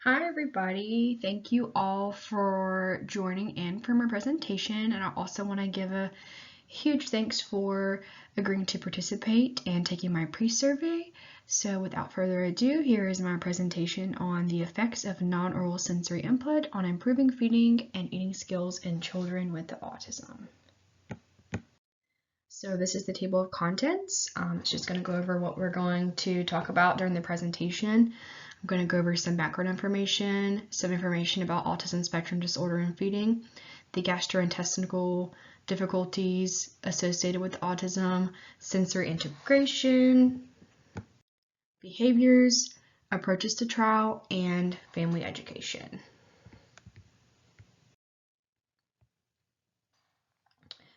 Hi everybody, thank you all for joining in for my presentation, and I also want to give a huge thanks for agreeing to participate and taking my pre-survey. So without further ado, here is my presentation on the effects of non-oral sensory input on improving feeding and eating skills in children with autism. So this is the table of contents. It's just going to go over what we're going to talk about during the presentation. I'm going to go over some background information, some information about autism spectrum disorder and feeding, the gastrointestinal difficulties associated with autism, sensory integration, behaviors, approaches to trial, and family education.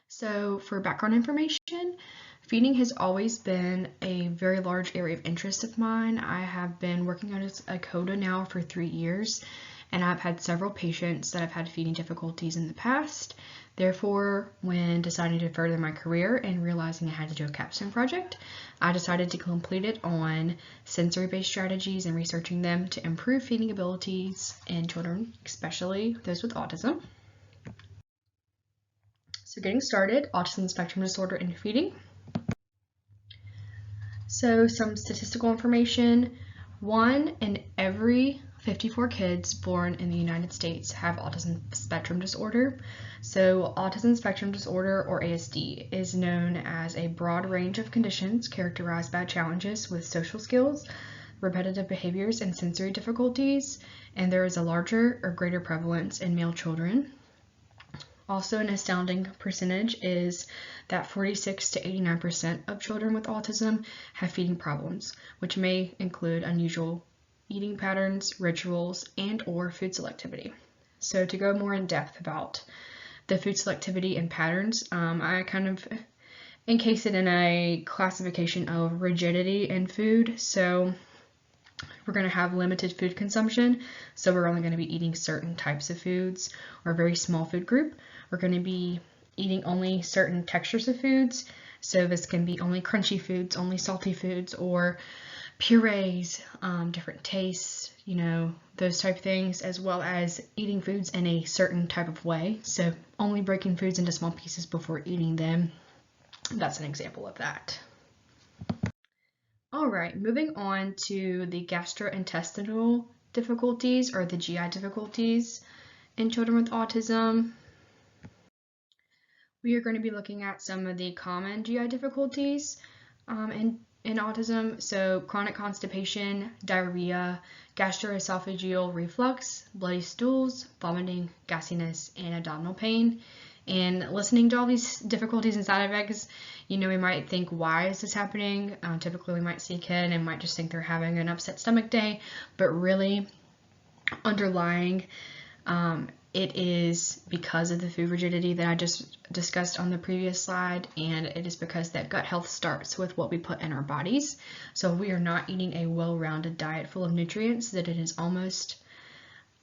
So for background information, feeding has always been a very large area of interest of mine. I have been working on a CODA now for 3 years, and I've had several patients that have had feeding difficulties in the past. Therefore, when deciding to further my career and realizing I had to do a capstone project, I decided to complete it on sensory-based strategies and researching them to improve feeding abilities in children, especially those with autism. So getting started, autism spectrum disorder and feeding. So some statistical information, 1 in every 54 kids born in the United States have autism spectrum disorder. So autism spectrum disorder, or ASD, is known as a broad range of conditions characterized by challenges with social skills, repetitive behaviors, and sensory difficulties, and there is a larger or greater prevalence in male children. Also, an astounding percentage is that 46 to 89% of children with autism have feeding problems, which may include unusual eating patterns, rituals, and/or food selectivity. So to go more in depth about the food selectivity and patterns, I kind of encase it in a classification of rigidity in food. So we're going to have limited food consumption, so we're only going to be eating certain types of foods, or a very small food group. We're going to be eating only certain textures of foods, so this can be only crunchy foods, only salty foods, or purees, different tastes, those type of things, as well as eating foods in a certain type of way, so only breaking foods into small pieces before eating them. That's an example of that. All right, moving on to the gastrointestinal difficulties, or the GI difficulties in children with autism. We are going to be looking at some of the common GI difficulties in autism. So chronic constipation, diarrhea, gastroesophageal reflux, bloody stools, vomiting, gassiness, and abdominal pain. And listening to all these difficulties and side effects, we might think, why is this happening? Typically, we might see a kid and might just think they're having an upset stomach day, but really underlying, it is because of the food rigidity that I just discussed on the previous slide, and it is because that gut health starts with what we put in our bodies. So if we are not eating a well-rounded diet full of nutrients, that it is almost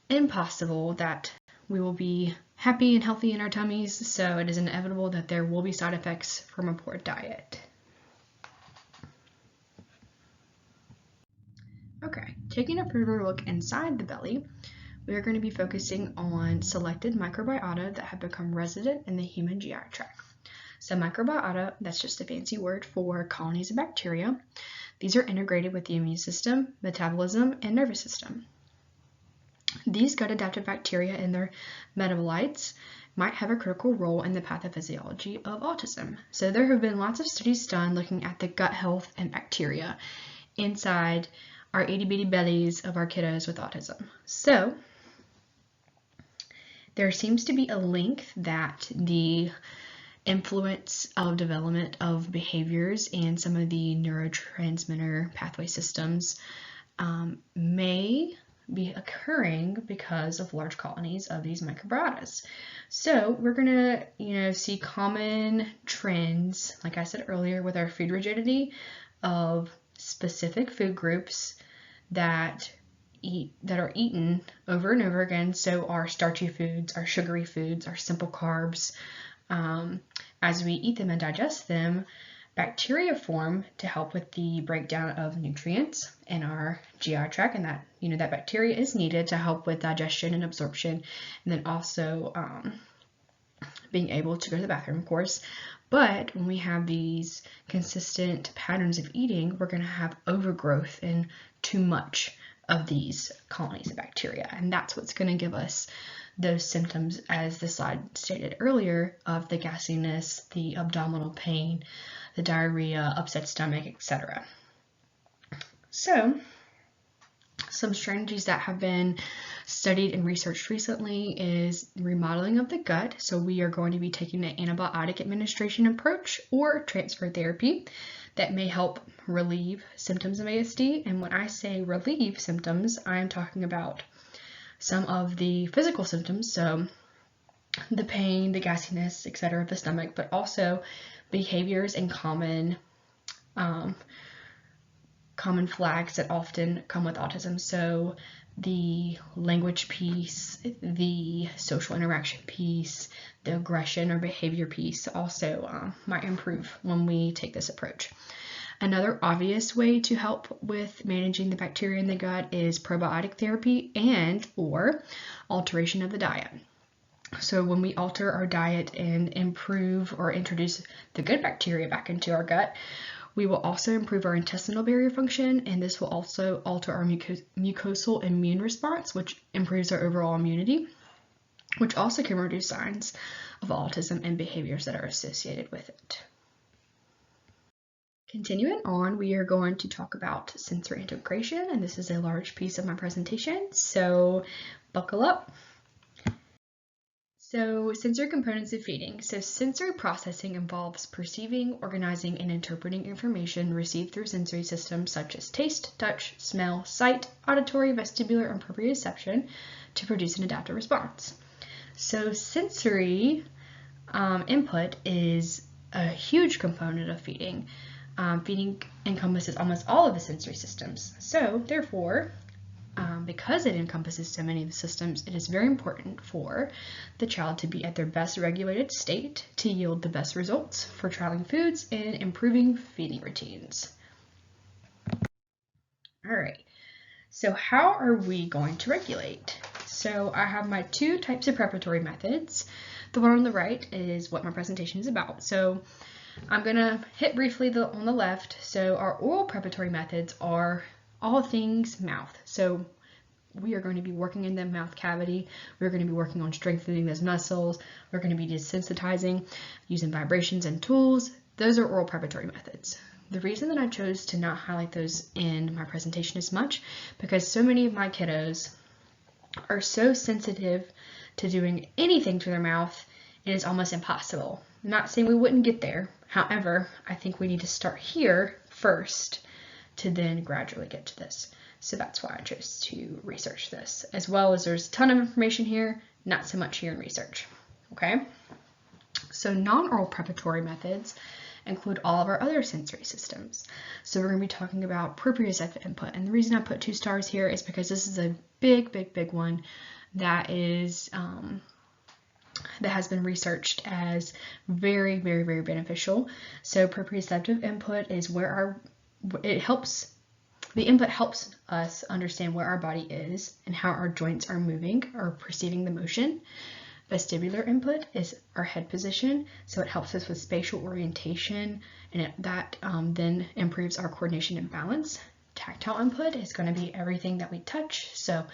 impossible that we will be happy and healthy in our tummies, so it is inevitable that there will be side effects from a poor diet. Okay, taking a further look inside the belly, we are going to be focusing on selected microbiota that have become resident in the human GI tract. So microbiota, that's just a fancy word for colonies of bacteria. These are integrated with the immune system, metabolism, and nervous system. These gut-adapted bacteria and their metabolites might have a critical role in the pathophysiology of autism. So there have been lots of studies done looking at the gut health and bacteria inside our itty-bitty bellies of our kiddos with autism. So there seems to be a link that the influence of development of behaviors and some of the neurotransmitter pathway systems may be occurring because of large colonies of these microbiotas. So we're going to, see common trends, like I said earlier, with our food rigidity of specific food groups that are eaten over and over again. So our starchy foods, our sugary foods, our simple carbs, as we eat them and digest them, bacteria form to help with the breakdown of nutrients in our GI tract, and that bacteria is needed to help with digestion and absorption, and then also being able to go to the bathroom, of course. But when we have these consistent patterns of eating, we're going to have overgrowth and too much of these colonies of bacteria, and that's what's going to give us those symptoms, as the slide stated earlier, of the gassiness, the abdominal pain, the diarrhea, upset stomach, etc. So, some strategies that have been studied and researched recently is remodeling of the gut. So we are going to be taking an antibiotic administration approach or transfer therapy that may help relieve symptoms of ASD. And when I say relieve symptoms, I'm talking about some of the physical symptoms, so the pain, the gassiness, etc. of the stomach, but also behaviors and common flags that often come with autism. So the language piece, the social interaction piece, the aggression or behavior piece also might improve when we take this approach. Another obvious way to help with managing the bacteria in the gut is probiotic therapy and or alteration of the diet. So when we alter our diet and improve or introduce the good bacteria back into our gut, we will also improve our intestinal barrier function, and this will also alter our mucosal immune response, which improves our overall immunity, which also can reduce signs of autism and behaviors that are associated with it. Continuing on, we are going to talk about sensory integration, and this is a large piece of my presentation, so buckle up. So, sensory components of feeding. So, sensory processing involves perceiving, organizing, and interpreting information received through sensory systems such as taste, touch, smell, sight, auditory, vestibular, and proprioception to produce an adaptive response. So, sensory input is a huge component of feeding. Feeding encompasses almost all of the sensory systems. So, therefore, because it encompasses so many of the systems, it is very important for the child to be at their best regulated state to yield the best results for trialing foods and improving feeding routines. All right, so how are we going to regulate? So I have my two types of preparatory methods. The one on the right is what my presentation is about. So I'm going to hit briefly on the left. So our oral preparatory methods are all things mouth. So we are going to be working in the mouth cavity. We're going to be working on strengthening those muscles. We're going to be desensitizing, using vibrations and tools. Those are oral preparatory methods. The reason that I chose to not highlight those in my presentation as much, because so many of my kiddos are so sensitive to doing anything to their mouth, it is almost impossible. I'm not saying we wouldn't get there. However, I think we need to start here first to then gradually get to this. So that's why I chose to research this, as well as there's a ton of information here, not so much here in research. Okay, so non-oral preparatory methods include all of our other sensory systems. So we're going to be talking about proprioceptive input, and the reason I put 2 stars here is because this is a big one that is that has been researched as very beneficial. So proprioceptive input is where the input helps us understand where our body is and how our joints are moving or perceiving the motion. Vestibular input is our head position, so it helps us with spatial orientation, and that then improves our coordination and balance. Tactile input is going to be everything that we touch, so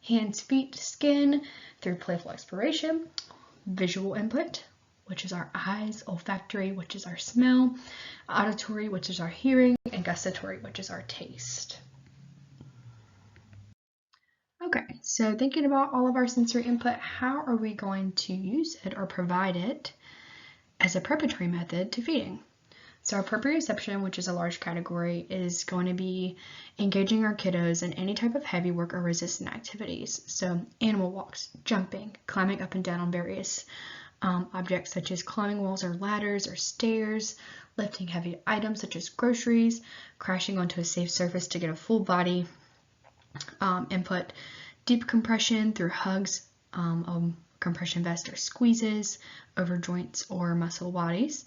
hands, feet, skin, through playful exploration. Visual input, which is our eyes, olfactory, which is our smell, auditory, which is our hearing, and gustatory, which is our taste. Okay, so thinking about all of our sensory input, how are we going to use it or provide it as a preparatory method to feeding? So our proprioception, which is a large category, is going to be engaging our kiddos in any type of heavy work or resistant activities. So animal walks, jumping, climbing up and down on various objects such as climbing walls or ladders or stairs, lifting heavy items such as groceries, crashing onto a safe surface to get a full body input, deep compression through hugs, compression vest or squeezes over joints or muscle bodies,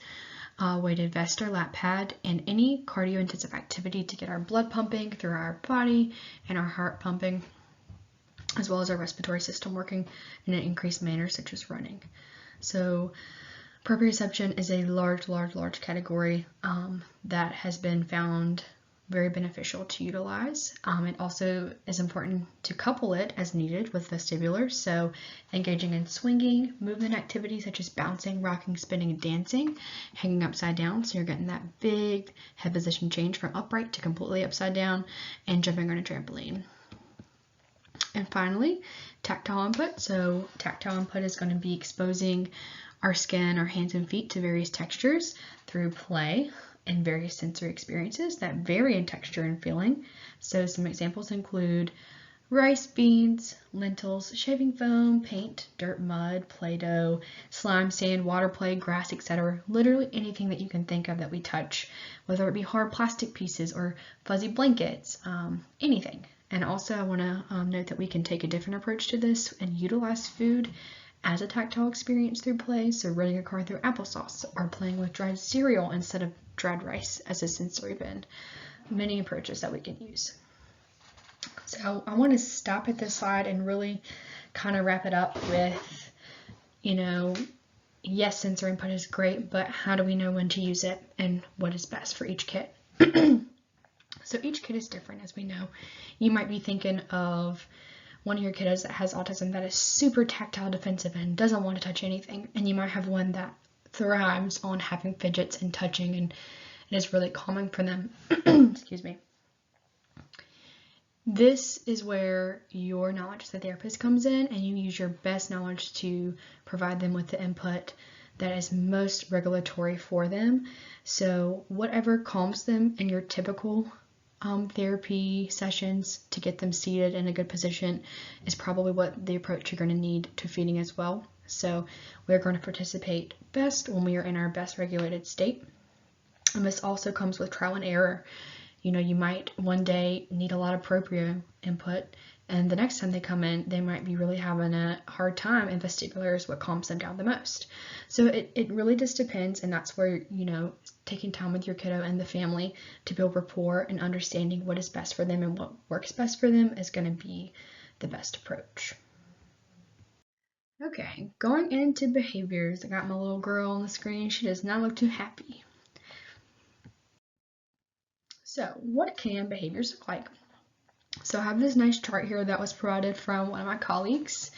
weighted vest or lap pad, and any cardio-intensive activity to get our blood pumping through our body and our heart pumping, as well as our respiratory system working in an increased manner, such as running. So proprioception is a large category that has been found very beneficial to utilize. It also is important to couple it as needed with vestibular, so engaging in swinging, movement activities such as bouncing, rocking, spinning, and dancing, hanging upside down, so you're getting that big head position change from upright to completely upside down, and jumping on a trampoline. And finally, tactile input. So tactile input is going to be exposing our skin, our hands and feet to various textures through play and various sensory experiences that vary in texture and feeling. So some examples include rice, beans, lentils, shaving foam, paint, dirt, mud, Play-Doh, slime, sand, water play, grass, etc. Literally anything that you can think of that we touch, whether it be hard plastic pieces or fuzzy blankets, anything. And also I want to note that we can take a different approach to this and utilize food as a tactile experience through play, so running a car through applesauce or playing with dried cereal instead of dried rice as a sensory bend. Many approaches that we can use. So I want to stop at this slide and really kind of wrap it up with, yes, sensory input is great, but how do we know when to use it and what is best for each kid? So each kid is different, as we know. You might be thinking of one of your kiddos that has autism that is super tactile defensive and doesn't want to touch anything, and you might have one that thrives on having fidgets and touching, and it is really calming for them. Excuse me. This is where your knowledge as a therapist comes in, and you use your best knowledge to provide them with the input that is most regulatory for them. So whatever calms them in your typical therapy sessions to get them seated in a good position is probably what the approach you're going to need to feeding as well. So we're going to participate best when we are in our best regulated state. And this also comes with trial and error. You might one day need a lot of proprio input, and the next time they come in, they might be really having a hard time, and vestibular is what calms them down the most. So it really just depends, and that's where, taking time with your kiddo and the family to build rapport and understanding what is best for them and what works best for them is going to be the best approach. Okay, going into behaviors. I got my little girl on the screen. She does not look too happy. So what can behaviors look like? So I have this nice chart here that was provided from one of my colleagues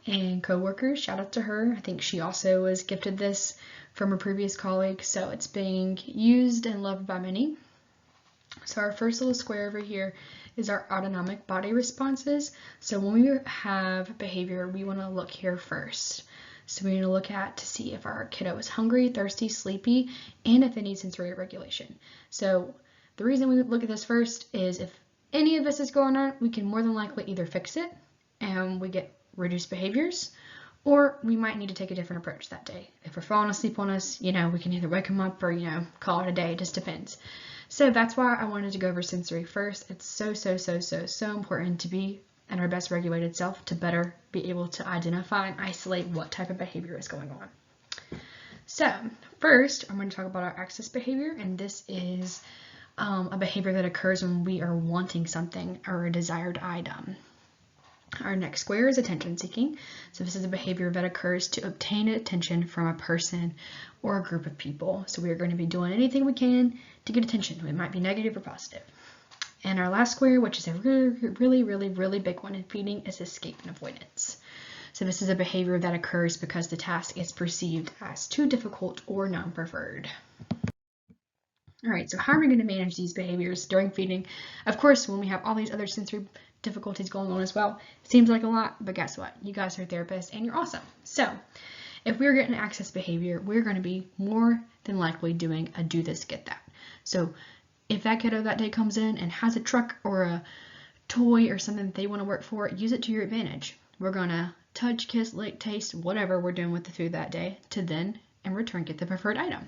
and coworkers. Shout out to her. I think she also was gifted this from a previous colleague, so it's being used and loved by many. So our first little square over here is our autonomic body responses. So when we have behavior, we want to look here first. So we're going to look at to see if our kiddo is hungry, thirsty, sleepy, and if they need sensory regulation. So the reason we look at this first is if any of this is going on, we can more than likely either fix it and we get reduced behaviors, or we might need to take a different approach that day. If we're falling asleep on us, we can either wake them up or, call it a day. It just depends. So that's why I wanted to go over sensory first. It's so important to be in our best regulated self to better be able to identify and isolate what type of behavior is going on. So first, I'm going to talk about our access behavior, and this is a behavior that occurs when we are wanting something or a desired item. Our next square is attention seeking. So this is a behavior that occurs to obtain attention from a person or a group of people. So we are going to be doing anything we can to get attention. It might be negative or positive. And our last square, which is a really big one in feeding, is escape and avoidance. So this is a behavior that occurs because the task is perceived as too difficult or non-preferred. All right, so how are we going to manage these behaviors during feeding? Of course, when we have all these other sensory difficulties going on as well, it seems like a lot, but guess what? You guys are therapists and you're awesome. So if we're getting access behavior, we're going to be more than likely doing a do this, get that. So if that kiddo that day comes in and has a truck or a toy or something that they want to work for, use it to your advantage. We're going to touch, kiss, lick, taste, whatever we're doing with the food that day to then in return get the preferred item.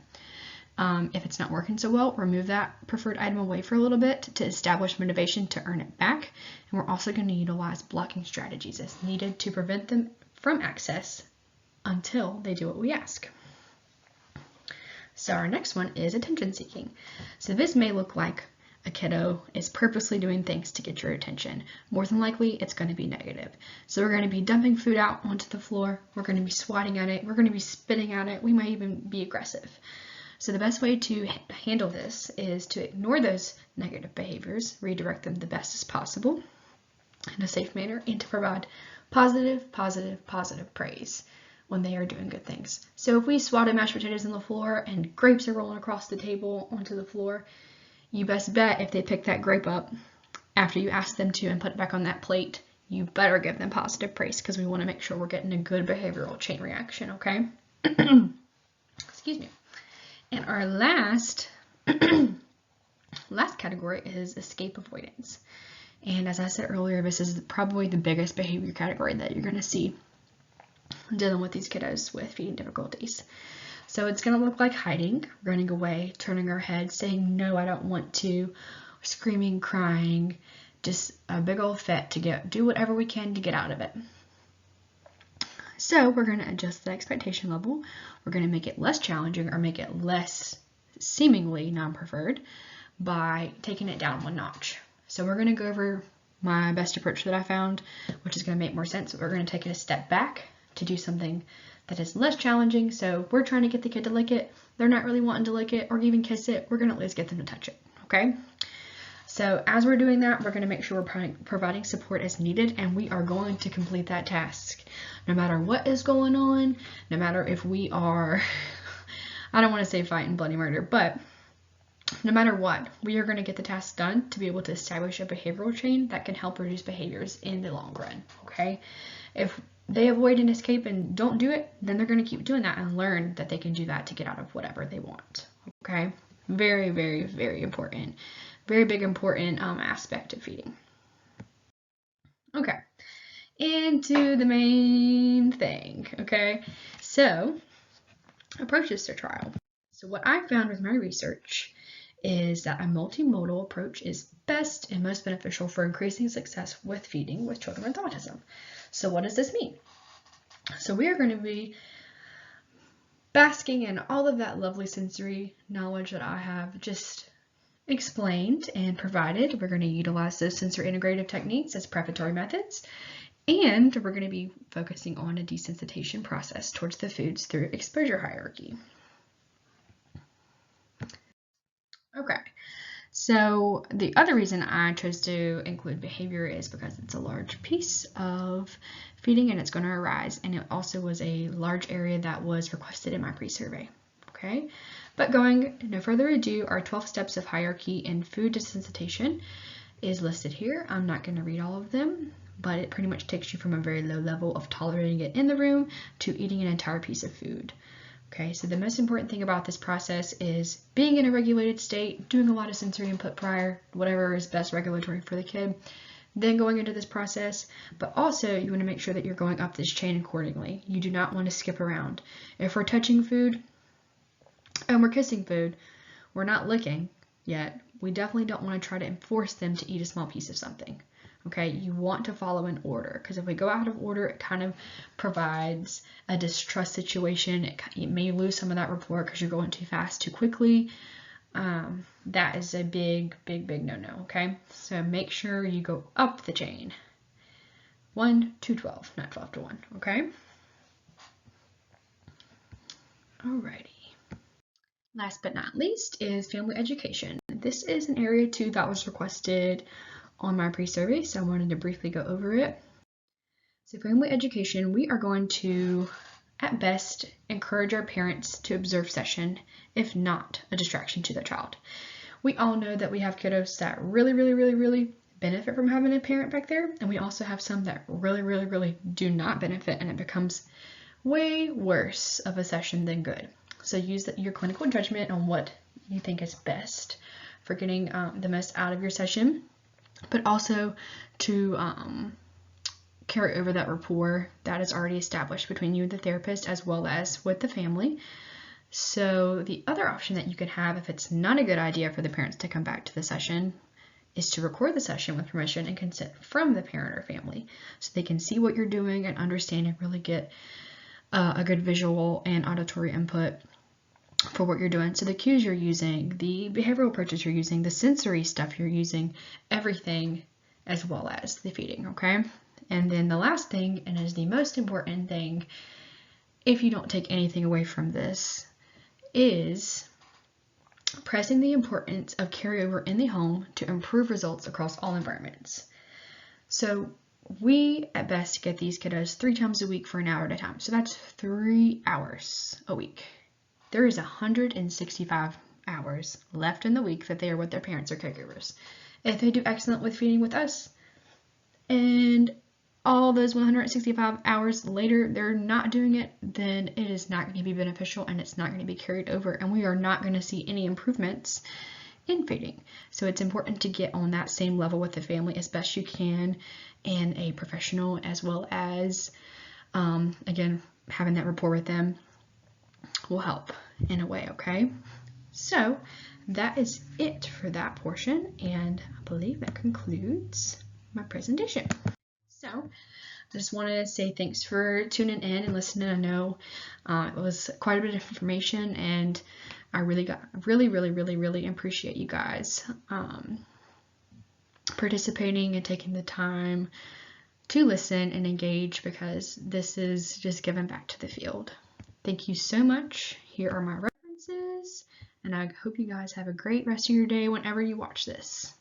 If it's not working so well, remove that preferred item away for a little bit to establish motivation to earn it back. And we're also going to utilize blocking strategies as needed to prevent them from access until they do what we ask. So our next one is attention seeking. So this may look like a kiddo is purposely doing things to get your attention. More than likely, it's going to be negative. So we're going to be dumping food out onto the floor. We're going to be swatting at it. We're going to be spitting at it. We might even be aggressive. So the best way to handle this is to ignore those negative behaviors, redirect them the best as possible in a safe manner, and to provide positive praise when they are doing good things. So if we swatted mashed potatoes on the floor and grapes are rolling across the table onto the floor, you best bet if they pick that grape up after you ask them to and put it back on that plate, you better give them positive praise because we want to make sure we're getting a good behavioral chain reaction, okay? Excuse me. And our last category is escape avoidance. And as I said earlier, this is probably the biggest behavior category that you're going to see dealing with these kiddos with feeding difficulties. So it's going to look like hiding, running away, turning our head, saying, no, I don't want to, screaming, crying, just a big old fit to do whatever we can to get out of it. So we're going to adjust the expectation level. We're going to make it less challenging or make it less seemingly non-preferred by taking it down one notch. So we're going to go over my best approach that I found, which is going to make more sense. We're going to take it a step back to do something that is less challenging. So we're trying to get the kid to lick it. They're not really wanting to lick it or even kiss it. We're going to at least get them to touch it, okay? So as we're doing that, we're going to make sure we're providing support as needed, and we are going to complete that task. No matter what is going on, no matter if we are, I don't want to say fighting bloody murder, but no matter what, we are going to get the task done to be able to establish a behavioral chain that can help reduce behaviors in the long run, okay? If they avoid and escape and don't do it, then they're going to keep doing that and learn that they can do that to get out of whatever they want, okay? Very, very, very important. Very big important aspect of feeding. Okay, into the main thing, okay? So, approaches to trial. So what I found with my research is that a multimodal approach is best and most beneficial for increasing success with feeding with children with autism. So what does this mean? So we are going to be basking in all of that lovely sensory knowledge that I have just explained and provided. We're going to utilize those sensory integrative techniques as prefatory methods, and we're going to be focusing on a desensitization process towards the foods through exposure hierarchy. Okay, so the other reason I chose to include behavior is because it's a large piece of feeding and it's going to arise, and it also was a large area that was requested in my pre-survey. Okay, but going no further ado, our 12 steps of hierarchy in food desensitization is listed here. I'm not going to read all of them, but it pretty much takes you from a very low level of tolerating it in the room to eating an entire piece of food. Okay, so the most important thing about this process is being in a regulated state, doing a lot of sensory input prior, whatever is best regulatory for the kid, then going into this process, but also you want to make sure that you're going up this chain accordingly. You do not want to skip around. If we're touching food and we're kissing food, we're not licking yet, we definitely don't want to try to enforce them to eat a small piece of something. Okay, you want to follow an order, because if we go out of order, it kind of provides a distrust situation. It may lose some of that rapport because you're going too fast, too quickly. That is a big no-no, okay? So make sure you go up the chain. 1 to 12, not 12 to 1, okay? Alrighty. Last but not least is family education. This is an area too that was requested on my pre-survey, so I wanted to briefly go over it. So family education, we are going to, at best, encourage our parents to observe session, if not a distraction to their child. We all know that we have kiddos that really benefit from having a parent back there, and we also have some that really do not benefit, and it becomes way worse of a session than good. So use your clinical judgment on what you think is best for getting the most out of your session, but also to carry over that rapport that is already established between you and the therapist as well as with the family. So the other option that you could have, if it's not a good idea for the parents to come back to the session, is to record the session with permission and consent from the parent or family so they can see what you're doing and understand and really get a good visual and auditory input for what you're doing. So the cues you're using, the behavioral approaches you're using, the sensory stuff you're using, everything, as well as the feeding, okay? And then the last thing, and is the most important thing, if you don't take anything away from this, is pressing the importance of carryover in the home to improve results across all environments. So we at best get these kiddos 3 times a week for an hour at a time. So that's 3 hours a week. There is 165 hours left in the week that they are with their parents or caregivers. If they do excellent with feeding with us, and all those 165 hours later they're not doing it, then it is not going to be beneficial and it's not going to be carried over, and we are not going to see any improvements in feeding. So it's important to get on that same level with the family as best you can, and a professional, as well as again, having that rapport with them will help in a way, okay? So that is it for that portion, and I believe that concludes my presentation. So I just wanted to say thanks for tuning in and listening. I know it was quite a bit of information, and I really appreciate you guys participating and taking the time to listen and engage, because this is just giving back to the field. Thank you so much. Here are my references, and I hope you guys have a great rest of your day whenever you watch this.